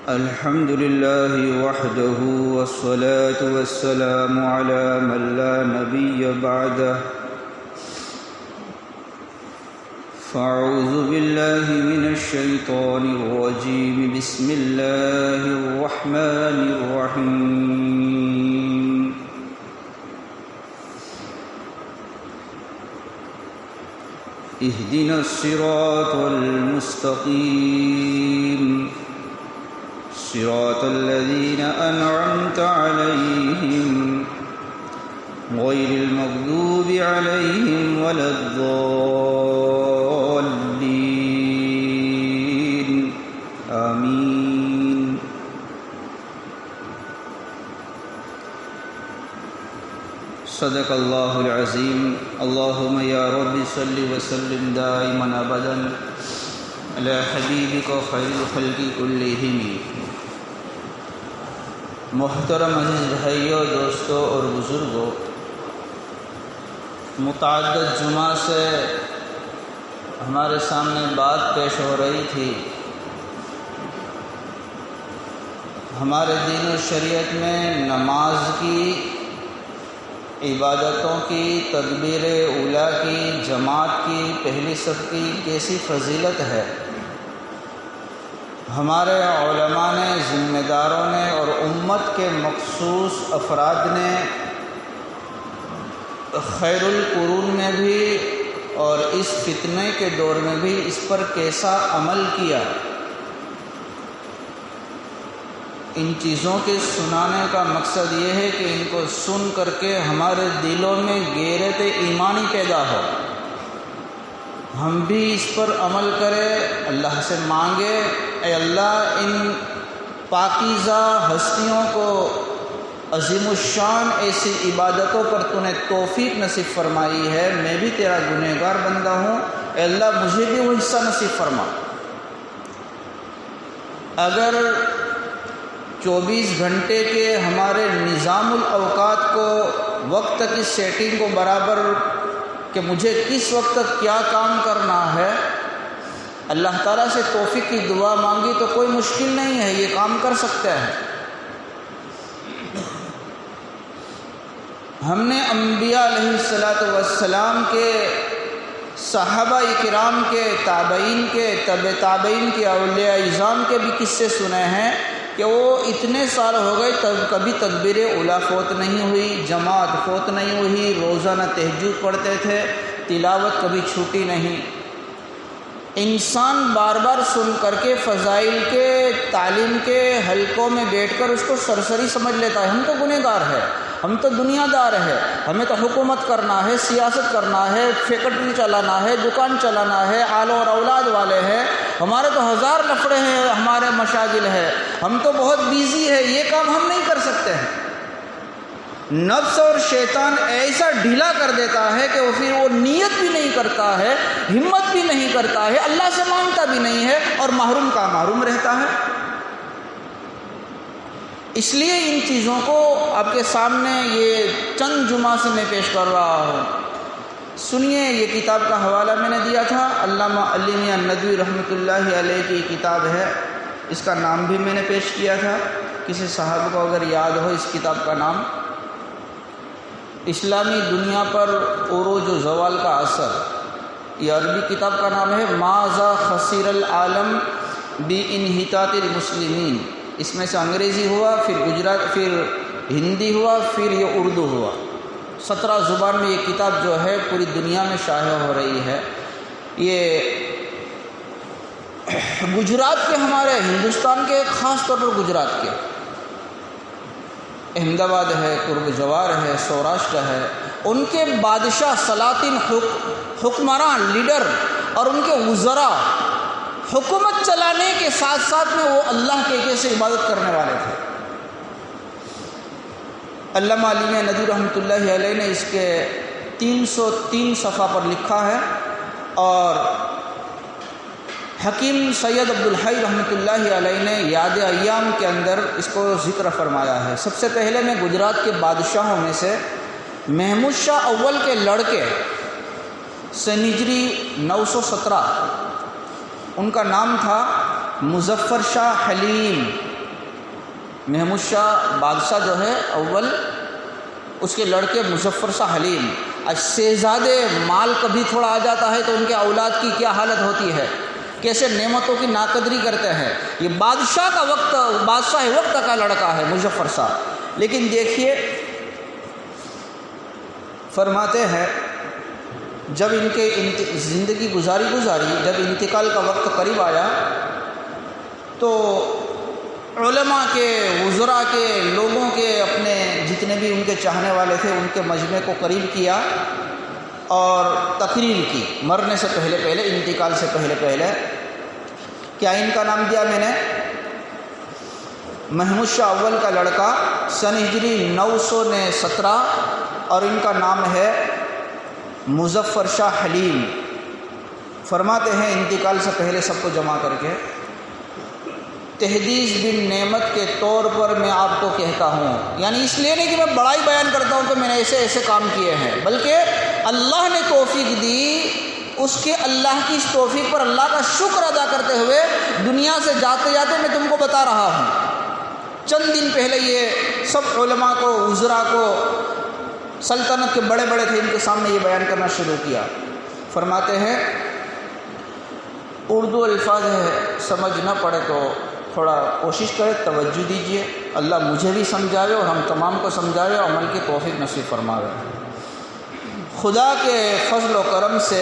الحمد لله وحده والصلاة والسلام على من لا نبي بعده فأعوذ بالله من الشيطان الرجيم بسم الله الرحمن الرحيم اهدنا الصراط المستقيم صراط الذين أنعمت عليهم غير المغضوب عليهم ولا الضالين آمين۔ صدق اللہ العظیم۔ اللہم یا رب صل وسلم دائما ابدا علی حبیبک خیر الخلق کلہم۔ محترم عزیز بھائیوں، دوستوں اور بزرگوں، متعدد جمعہ سے ہمارے سامنے بات پیش ہو رہی تھی۔ ہمارے دین و شریعت میں نماز کی، عبادتوں کی، تکبیر اولیٰ کی، جماعت کی، پہلی صف کی کیسی فضیلت ہے۔ ہمارے علماء نے، ذمہ داروں نے اور امت کے مخصوص افراد نے خیر القرون میں بھی اور اس فتنے کے دور میں بھی اس پر کیسا عمل کیا۔ ان چیزوں کے سنانے کا مقصد یہ ہے کہ ان کو سن کر کے ہمارے دلوں میں غیرت ایمانی پیدا ہو، ہم بھی اس پر عمل کریں، اللہ سے مانگے، اے اللہ ان پاکیزہ ہستیوں کو عظیم الشان ایسی عبادتوں پر تو نے توفیق نصیب فرمائی ہے، میں بھی تیرا گنہگار بندہ ہوں، اے اللہ مجھے بھی وہ حصہ نصیب فرما۔ اگر 24 گھنٹے کے ہمارے نظام الاوقات کو، وقت کی سیٹنگ کو برابر کہ مجھے کس وقت تک کیا کام کرنا ہے، اللہ تعالیٰ سے توفیق کی دعا مانگی تو کوئی مشکل نہیں ہے، یہ کام کر سکتے ہیں۔ ہم نے انبیاء علیہ السلام کے، صحابہ کرام کے، تابعین کے، تبع تابعین کے، اولیاء اعظام کے بھی قصے سنے ہیں کہ وہ اتنے سال ہو گئے کبھی تکبیر اولیٰ فوت نہیں ہوئی، جماعت فوت نہیں ہوئی، روزانہ تہجد پڑھتے تھے، تلاوت کبھی چھوٹی نہیں۔ انسان بار بار سن کر کے فضائل کے، تعلیم کے حلقوں میں بیٹھ کر اس کو سرسری سمجھ لیتا ہے، ہم تو گنہگار ہیں، ہم تو دنیا دار ہیں، ہمیں تو حکومت کرنا ہے، سیاست کرنا ہے، فیکٹری چلانا ہے، دکان چلانا ہے، آل اور اولاد والے ہیں، ہمارے تو ہزار لفڑے ہیں، ہمارے مشاغل ہیں، ہم تو بہت بیزی ہے، یہ کام ہم نہیں کر سکتے ہیں۔ نفس اور شیطان ایسا ڈھیلا کر دیتا ہے کہ وہ پھر وہ نیت بھی نہیں کرتا ہے، ہمت بھی نہیں کرتا ہے، اللہ سے مانگتا بھی نہیں ہے اور محروم کا محروم رہتا ہے۔ اس لیے ان چیزوں کو آپ کے سامنے یہ چند جمعہ سے میں پیش کر رہا ہوں۔ سنیے، یہ کتاب کا حوالہ میں نے دیا تھا، علامہ علی میاں ندوی رحمۃ اللہ علیہ کی کتاب ہے، اس کا نام بھی میں نے پیش کیا تھا، کسی صاحب کو اگر یاد ہو اس کتاب کا نام۔ اسلامی دنیا پر عروج و زوال کا اثر، یہ عربی کتاب کا نام ہے ماذا خسر العالم بانحطاط المسلمین۔ اس میں سے انگریزی ہوا، پھر پھر ہندی ہوا، پھر یہ اردو ہوا، 17 زبان میں یہ کتاب جو ہے پوری دنیا میں شائع ہو رہی ہے۔ یہ گجرات کے، ہمارے ہندوستان کے، خاص طور پر گجرات کے، احمد آباد ہے، قرب جوار ہے، سوراشٹر ہے، ان کے بادشاہ، سلاطین، حکمران، لیڈر اور ان کے وزراء حکومت چلانے کے ساتھ ساتھ میں وہ اللہ کے کیسے عبادت کرنے والے تھے۔ علامہ علی میاں ندوی رحمۃ اللہ علیہ نے اس کے 303 صفحہ پر لکھا ہے، اور حکیم سید عبدالحی رحمۃ اللہ علیہ نے یاد ایام کے اندر اس کو ذکر فرمایا ہے۔ سب سے پہلے میں گجرات کے بادشاہوں میں سے محمود شاہ اول کے لڑکے سن ہجری 917، ان کا نام تھا مظفر شاہ حلیم، محمود شاہ بادشاہ جو ہے اول، اس کے لڑکے مظفر شاہ حلیم، شہزادے مال کبھی تھوڑا آ جاتا ہے تو ان کے اولاد کی کیا حالت ہوتی ہے، کیسے نعمتوں کی ناقدری کرتے ہیں۔ یہ بادشاہ کا وقت، بادشاہ وقت کا لڑکا ہے مظفر شاہ۔ لیکن دیکھیے فرماتے ہیں جب ان کے زندگی گزاری جب انتقال کا وقت قریب آیا تو علماء کے، وزراء کے، لوگوں کے، اپنے جتنے بھی ان کے چاہنے والے تھے ان کے مجمع کو قریب کیا اور تقریر کی مرنے سے پہلے، انتقال سے پہلے۔ کیا ان کا نام دیا میں نے؟ محمود شاہ اول کا لڑکا، سن ہجری 917، اور ان کا نام ہے مظفر شاہ حلیم۔ فرماتے ہیں انتقال سے پہلے سب کو جمع کر کے، تحدیث بن نعمت کے طور پر میں آپ کو کہتا ہوں، یعنی اس لیے نہیں کہ میں بڑائی بیان کرتا ہوں کہ میں نے ایسے کام کیے ہیں، بلکہ اللہ نے توفیق دی، اس کے اللہ کی اس توفیق پر اللہ کا شکر ادا کرتے ہوئے دنیا سے جاتے میں تم کو بتا رہا ہوں۔ چند دن پہلے یہ سب علماء کو، وزراء کو، سلطنت کے بڑے تھے، ان کے سامنے یہ بیان کرنا شروع کیا۔ فرماتے ہیں اردو الفاظ ہے، سمجھ نہ پڑے تو تھوڑا کوشش کرے، توجہ دیجیے، اللہ مجھے بھی سمجھاوے اور ہم تمام کو سمجھاوے، عمل کی توفیق نصیب فرماوے۔ خدا کے فضل و کرم سے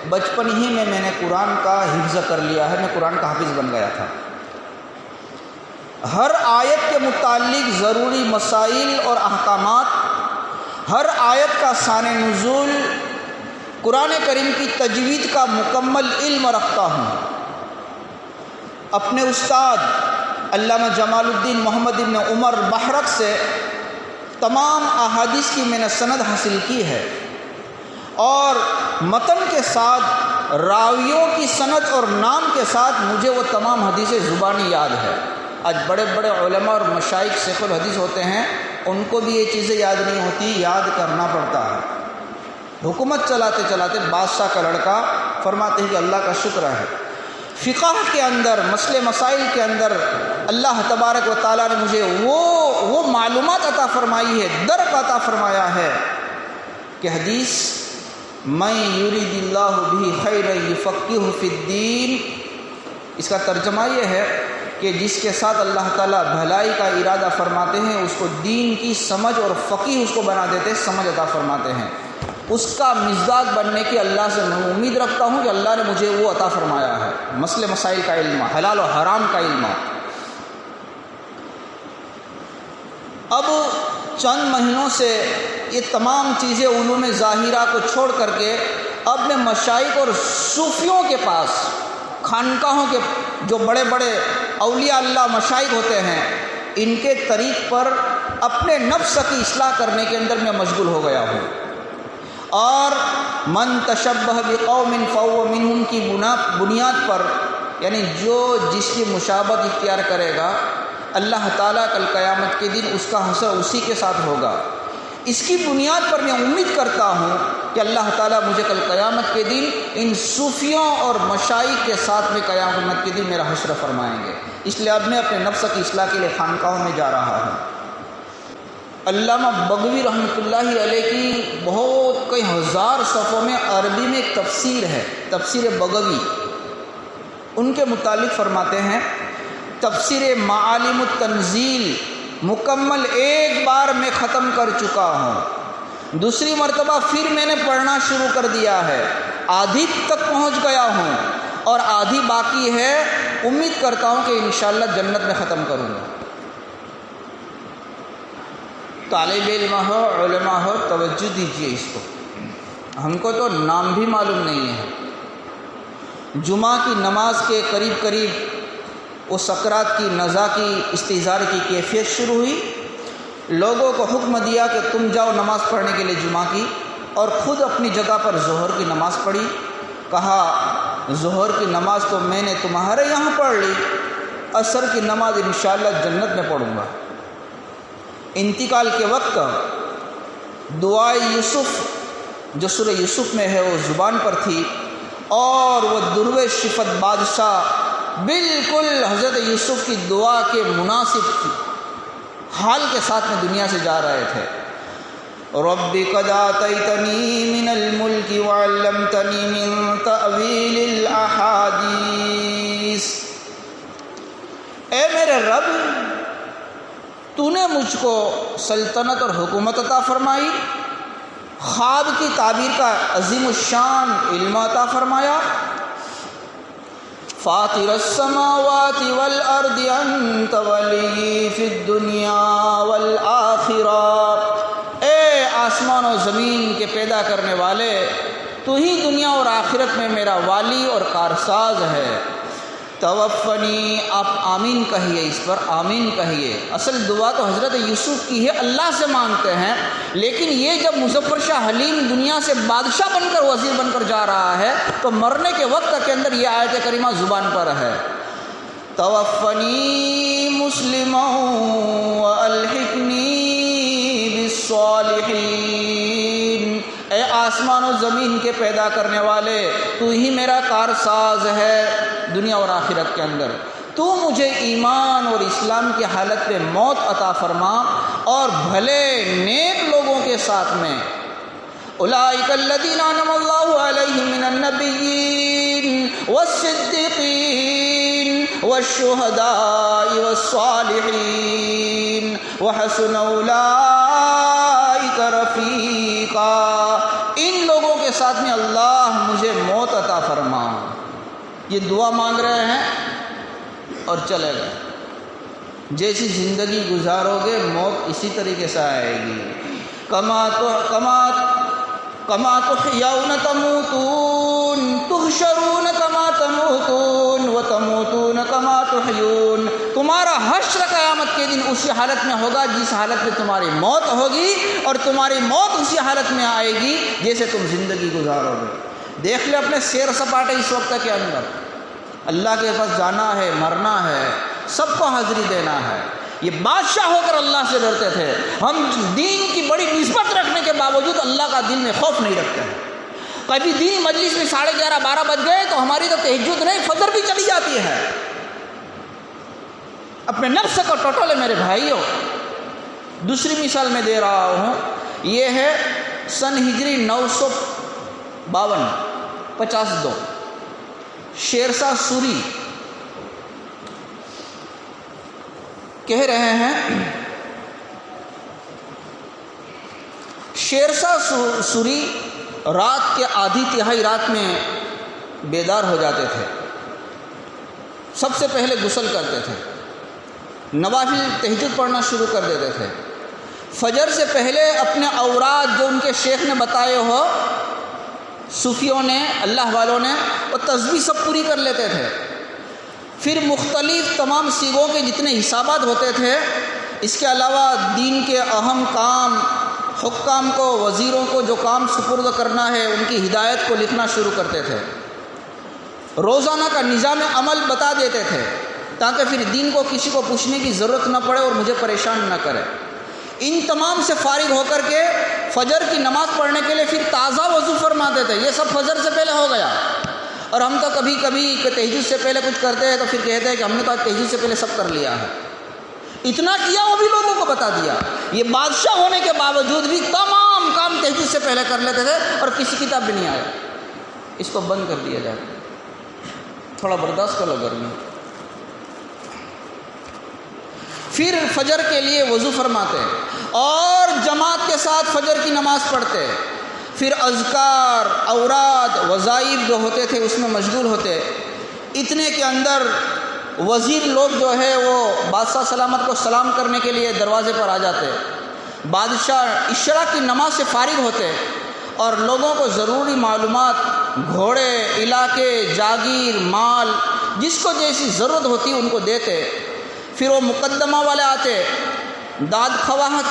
بچپن ہی میں نے قرآن کا حفظ کر لیا ہے، میں قرآن کا حافظ بن گیا تھا۔ ہر آیت کے متعلق ضروری مسائل اور احکامات، ہر آیت کا شان نزول، قرآن کریم کی تجوید کا مکمل علم رکھتا ہوں۔ اپنے استاد علامہ جمال الدین محمد ابن عمر بحرک سے تمام احادیث کی میں نے سند حاصل کی ہے، اور متن کے ساتھ راویوں کی سند اور نام کے ساتھ مجھے وہ تمام حدیثیں زبانی یاد ہے۔ آج بڑے علماء اور مشائخ شیخ الحدیث ہوتے ہیں، ان کو بھی یہ چیزیں یاد نہیں ہوتی، یاد کرنا پڑتا ہے۔ حکومت چلاتے بادشاہ کا لڑکا، فرماتے ہیں کہ اللہ کا شکر ہے، فقہ کے اندر، مسئلے مسائل کے اندر اللہ تبارک و تعالیٰ نے مجھے وہ معلومات عطا فرمائی ہے، درک عطا فرمایا ہے کہ حدیث من یرید اللہ بہ خیرا یفقہہ فی الدین، اس کا ترجمہ یہ ہے کہ جس کے ساتھ اللہ تعالیٰ بھلائی کا ارادہ فرماتے ہیں اس کو دین کی سمجھ اور فقیہ اس کو بنا دیتے ہیں، سمجھ عطا فرماتے ہیں۔ اس کا مزداق بننے کی اللہ سے میں امید رکھتا ہوں کہ اللہ نے مجھے وہ عطا فرمایا ہے، مسئلے مسائل کا علم، حلال و حرام کا علم۔ اب چند مہینوں سے یہ تمام چیزیں علوم ظاہرہ کو چھوڑ کر کے اب میں مشائخ اور صوفیوں کے پاس، خانقاہوں کے جو بڑے اولیاء اللہ مشائخ ہوتے ہیں، ان کے طریق پر اپنے نفس کی اصلاح کرنے کے اندر میں مشغول ہو گیا ہوں۔ اور من تشبہ بقوم فہو منہم کی بنیاد پر، یعنی جو جس کی مشابہت اختیار کرے گا، اللہ تعالیٰ کل قیامت کے دن اس کا حشر اسی کے ساتھ ہوگا۔ اس کی بنیاد پر میں امید کرتا ہوں کہ اللہ تعالیٰ مجھے کل قیامت کے دن ان صوفیوں اور مشائخ کے ساتھ میں قیامت کے دن میرا حشر فرمائیں گے۔ اس لیے اب میں اپنے نفس کی اصلاح کے لیے خانقاہوں میں جا رہا ہوں۔ علامہ بغوی رحمۃ اللہ علیہ کی بہت کئی ہزار صفحوں میں عربی میں ایک تفسیر ہے، تفسیر بغوی، ان کے متعلق فرماتے ہیں تفسیر معالم التنزیل مکمل ایک بار میں ختم کر چکا ہوں، دوسری مرتبہ پھر میں نے پڑھنا شروع کر دیا ہے، آدھی تک پہنچ گیا ہوں اور آدھی باقی ہے، امید کرتا ہوں کہ انشاءاللہ جنت میں ختم کروں گا۔ طالب علم ہو، علماء ہو، توجہ دیجیے اس کو، ہم کو تو نام بھی معلوم نہیں ہے۔ جمعہ کی نماز کے قریب وہ سکرات کی نزا کی استحضار کی کیفیت شروع ہوئی، لوگوں کو حکم دیا کہ تم جاؤ نماز پڑھنے کے لیے جمعہ کی، اور خود اپنی جگہ پر ظہر کی نماز پڑھی۔ کہا ظہر کی نماز تو میں نے تمہارے یہاں پڑھ لی، عصر کی نماز انشاءاللہ جنت میں پڑھوں گا۔ انتقال کے وقت دعائے یوسف جو سورہ یوسف میں ہے وہ زبان پر تھی، اور وہ دروے صفت بادشاہ بالکل حضرت یوسف کی دعا کے مناسب تھی۔ حال کے ساتھ میں دنیا سے جا رہے تھے۔ رب قد آتیتنی من الملک وعلمتنی من تأویل الاحادیث، اے میرے رب تو نے مجھ کو سلطنت اور حکومت عطا فرمائی، خواب کی تعبیر کا عظیم الشان علم عطا فرمایا۔ فاطر السماوات والارض انت ولی فی الدنیا والآخرہ، اے آسمان و زمین کے پیدا کرنے والے، تو ہی دنیا اور آخرت میں میرا والی اور کارساز ہے۔ توفنی، آپ آمین کہیے، اس پر آمین کہیے۔ اصل دعا تو حضرت یوسف کی ہے، اللہ سے مانگتے ہیں، لیکن یہ جب مظفر شاہ حلیم دنیا سے بادشاہ بن کر، وزیر بن کر جا رہا ہے، تو مرنے کے وقت کے اندر یہ آیت کریمہ زبان پر ہے۔ توفنی مسلما والحقنی بالصالحین، اے آسمان و زمین کے پیدا کرنے والے، تو ہی میرا کارساز ہے دنیا اور آخرت کے اندر، تو مجھے ایمان اور اسلام کی حالت میں موت عطا فرما اور بھلے نیک لوگوں کے ساتھ میں۔ اولئک الذین انعم اللہ علیہم من النبیین والصدیقین والشہداء والصالحین وحسن اولئک رفیقا، ان لوگوں کے ساتھ میں اللہ مجھے موت عطا فرما۔ یہ دعا مانگ رہے ہیں اور چلے گئے۔ جیسی زندگی گزارو گے موت اسی طریقے سے آئے گی۔ کما تحیون تموتون تحشرون کما تموتون وتموتون کما تحیون، تمہارا حشر قیامت کے دن اسی حالت میں ہوگا جس حالت میں تمہاری موت ہوگی، اور تمہاری موت اسی حالت میں آئے گی جیسے تم زندگی گزارو گے۔ دیکھ لے اپنے سیر سپاٹے اس وقت کے اندر، اللہ کے پاس جانا ہے، مرنا ہے، سب کو حاضری دینا ہے۔ یہ بادشاہ ہو کر اللہ سے ڈرتے تھے، ہم دین کی بڑی نسبت رکھنے کے باوجود اللہ کا دل میں خوف نہیں رکھتے ہیں۔ کبھی دین مجلس میں 11:30 12 بج گئے تو ہماری تو تہجد نہیں، فجر بھی چلی جاتی ہے۔ اپنے نفس کو ٹوٹولے میرے بھائیوں۔ دوسری مثال میں دے رہا ہوں، یہ ہے سن ہجری 952 52 شیرشاہ سوری کہہ رہے ہیں، شیرشاہ سوری رات کے آدھی تہائی رات میں بیدار ہو جاتے تھے، سب سے پہلے غسل کرتے تھے، نوافل تہجد پڑھنا شروع کر دیتے تھے، فجر سے پہلے اپنے اوراد جو ان کے شیخ نے بتائے ہو، صوفیوں نے، اللہ والوں نے، وہ تسبیح سب پوری کر لیتے تھے۔ پھر مختلف تمام سیغوں کے جتنے حسابات ہوتے تھے، اس کے علاوہ دین کے اہم کام، حکام کو، وزیروں کو جو کام سپرد کرنا ہے ان کی ہدایت کو لکھنا شروع کرتے تھے، روزانہ کا نظام عمل بتا دیتے تھے تاکہ پھر دین کو کسی کو پوچھنے کی ضرورت نہ پڑے اور مجھے پریشان نہ کرے۔ ان تمام سے فارغ ہو کر کے فجر کی نماز پڑھنے کے لیے پھر تازہ وضو فرماتے تھے۔ یہ سب فجر سے پہلے ہو گیا، اور ہم تو کبھی کبھی تہجد سے پہلے کچھ کرتے ہیں تو پھر کہتے ہیں کہ ہم نے تو آج تہجد سے پہلے سب کر لیا ہے۔ اتنا کیا وہ بھی لوگوں کو بتا دیا۔ یہ بادشاہ ہونے کے باوجود بھی تمام کام تہجد سے پہلے کر لیتے تھے، اور کسی کتاب بھی نہیں آیا۔ اس کو بند کر دیا جائے، تھوڑا برداشت کر لو گرمی۔ پھر فجر کے لیے وضو فرماتے اور جماعت کے ساتھ فجر کی نماز پڑھتے، پھر اذکار، اوراد، وظائف جو ہوتے تھے اس میں مشغول ہوتے۔ اتنے کے اندر وزیر لوگ جو ہے وہ بادشاہ سلامت کو سلام کرنے کے لیے دروازے پر آ جاتے۔ بادشاہ عشاء کی نماز سے فارغ ہوتے اور لوگوں کو ضروری معلومات، گھوڑے، علاقے، جاگیر، مال، جس کو جیسی ضرورت ہوتی ان کو دیتے۔ پھر وہ مقدمہ والے آتے، داد خواہت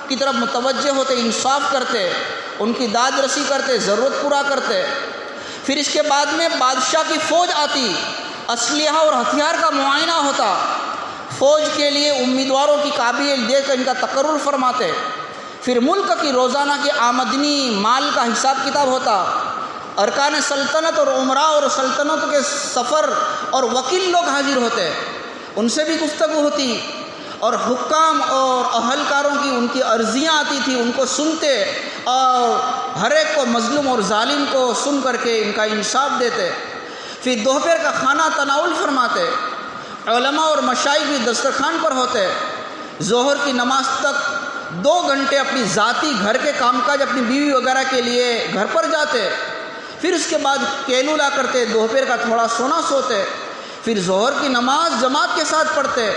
کی طرف متوجہ ہوتے، انصاف کرتے، ان کی داد رسی کرتے، ضرورت پورا کرتے۔ پھر اس کے بعد میں بادشاہ کی فوج آتی، اسلحہ اور ہتھیار کا معائنہ ہوتا، فوج کے لیے امیدواروں کی قابلیت دیکھ کر ان کا تقرر فرماتے۔ پھر ملک کی روزانہ کی آمدنی، مال کا حساب کتاب ہوتا، ارکان سلطنت اور عمراء اور سلطنت کے سفر اور وکیل لوگ حاضر ہوتے، ان سے بھی گفتگو ہوتی، اور حکام اور اہلکاروں کی ان کی عرضیاں آتی تھی، ان کو سنتے اور ہر ایک کو مظلوم اور ظالم کو سن کر کے ان کا انصاف دیتے۔ پھر دوپہر کا کھانا تناول فرماتے، علماء اور مشائخ بھی دسترخوان پر ہوتے، ظہر کی نماز تک 2 گھنٹے اپنی ذاتی گھر کے کام کاج اپنی بیوی وغیرہ کے لیے گھر پر جاتے، پھر اس کے بعد کیلولا کرتے، دوپہر کا تھوڑا سونا سوتے، پھر ظہر کی نماز جماعت کے ساتھ پڑھتے،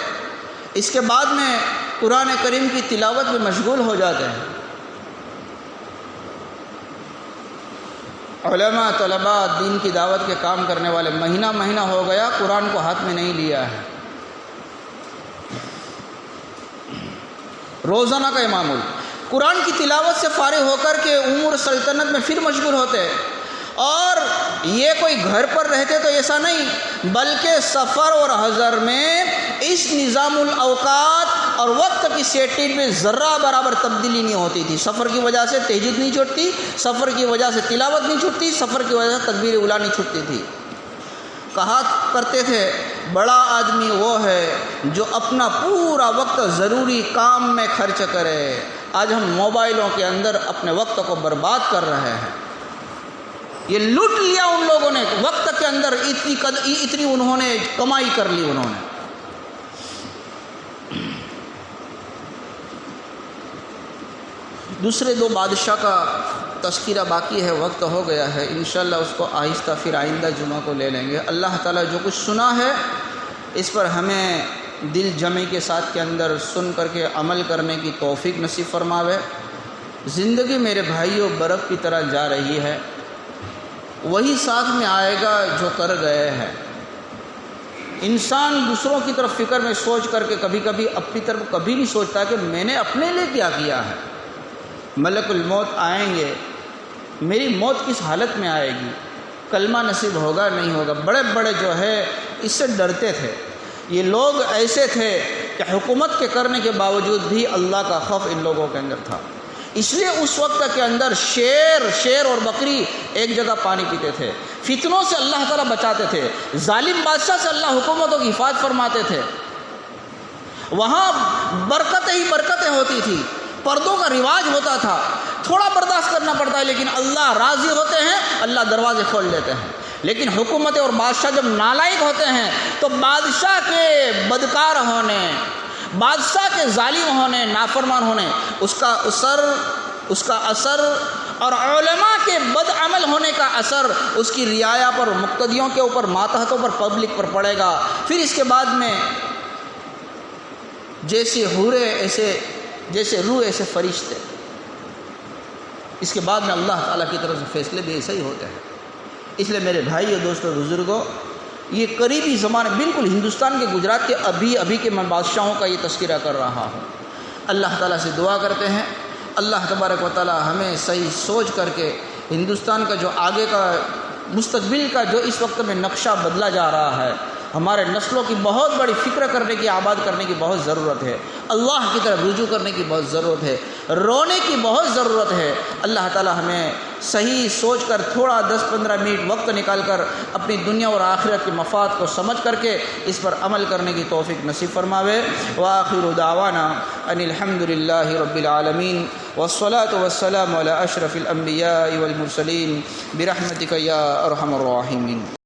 اس کے بعد میں قرآن کریم کی تلاوت میں مشغول ہو جاتے ہیں۔ علماء، طلباء، دین کی دعوت کے کام کرنے والے مہینہ ہو گیا قرآن کو ہاتھ میں نہیں لیا ہے۔ روزانہ کا معمول قرآن کی تلاوت سے فارغ ہو کر کے امور سلطنت میں پھر مشغول ہوتے، اور یہ کوئی گھر پر رہتے تو ایسا نہیں، بلکہ سفر اور حضر میں اس نظام الاوقات اور وقت کی سیٹنگ میں ذرہ برابر تبدیلی نہیں ہوتی تھی۔ سفر کی وجہ سے تہجد نہیں چھوٹتی، سفر کی وجہ سے تلاوت نہیں چھوٹتی، سفر کی وجہ سے تکبیر اولیٰ نہیں چھوٹتی تھی۔ کہا کرتے تھے بڑا آدمی وہ ہے جو اپنا پورا وقت ضروری کام میں خرچ کرے۔ آج ہم موبائلوں کے اندر اپنے وقت کو برباد کر رہے ہیں۔ یہ لوٹ لیا ان لوگوں نے، وقت کے اندر اتنی انہوں نے کمائی کر لی انہوں نے۔ دوسرے 2 بادشاہ کا تذکرہ باقی ہے، وقت ہو گیا ہے، انشاءاللہ اس کو آہستہ پھر آئندہ جمعہ کو لے لیں گے۔ اللہ تعالیٰ جو کچھ سنا ہے اس پر ہمیں دل جمعی کے ساتھ کے اندر سن کر کے عمل کرنے کی توفیق نصیب فرماوے۔ زندگی میرے بھائیوں برف کی طرح جا رہی ہے، وہی ساتھ میں آئے گا جو کر گئے ہیں۔ انسان دوسروں کی طرف فکر میں سوچ کر کے کبھی کبھی اپنی طرف کبھی نہیں سوچتا کہ میں نے اپنے لیے کیا کیا ہے۔ ملک الموت آئیں گے، میری موت کس حالت میں آئے گی، کلمہ نصیب ہوگا نہیں ہوگا۔ بڑے بڑے جو ہے اس سے ڈرتے تھے، یہ لوگ ایسے تھے کہ حکومت کے کرنے کے باوجود بھی اللہ کا خوف ان لوگوں کے اندر تھا۔ اس لیے اس وقت کے اندر شیر اور بکری ایک جگہ پانی پیتے تھے۔ فتنوں سے اللہ تعالیٰ بچاتے تھے، ظالم بادشاہ سے اللہ حکومتوں کی حفاظت فرماتے تھے۔ وہاں برکتیں ہی برکتیں ہوتی تھی، پردوں کا رواج ہوتا تھا، تھوڑا برداشت کرنا پڑتا ہے لیکن اللہ راضی ہوتے ہیں، اللہ دروازے کھول لیتے ہیں۔ لیکن حکومت اور بادشاہ جب نالائق ہوتے ہیں تو بادشاہ کے بدکار ہونے، بادشاہ کے ظالم ہونے، نافرمان ہونے، اس کا اثر اور علماء کے بد عمل ہونے کا اثر اس کی رعایا پر، مقتدیوں کے اوپر، ماتحتوں پر، پبلک پر پڑے گا۔ پھر اس کے بعد میں جیسے حورے جیسے روح ایسے فرشتے، اس کے بعد میں اللہ تعالیٰ کی طرف سے فیصلے بھی ایسے ہی ہوتے ہیں۔ اس لیے میرے بھائی اور دوستوں، بزرگوں، یہ قریبی زمانے بالکل ہندوستان کے گجرات کے ابھی کے میں بادشاہوں کا یہ تذکرہ کر رہا ہوں۔ اللہ تعالیٰ سے دعا کرتے ہیں اللہ تبارک و تعالیٰ ہمیں صحیح سوچ کر کے ہندوستان کا جو آگے کا مستقبل کا جو اس وقت میں نقشہ بدلا جا رہا ہے، ہمارے نسلوں کی بہت بڑی فکر کرنے کی، آباد کرنے کی بہت ضرورت ہے، اللہ کی طرف رجوع کرنے کی بہت ضرورت ہے، رونے کی بہت ضرورت ہے۔ اللہ تعالیٰ ہمیں صحیح سوچ کر تھوڑا 10-15 منٹ وقت نکال کر اپنی دنیا اور آخرت کے مفاد کو سمجھ کر کے اس پر عمل کرنے کی توفیق نصیب فرماوے۔ وآخر دعوانا ان الحمد للہ رب العالمین، والصلاة والسلام علی اشرف الانبیاء والمرسلین، برحمتک یا ارحم الراحمین۔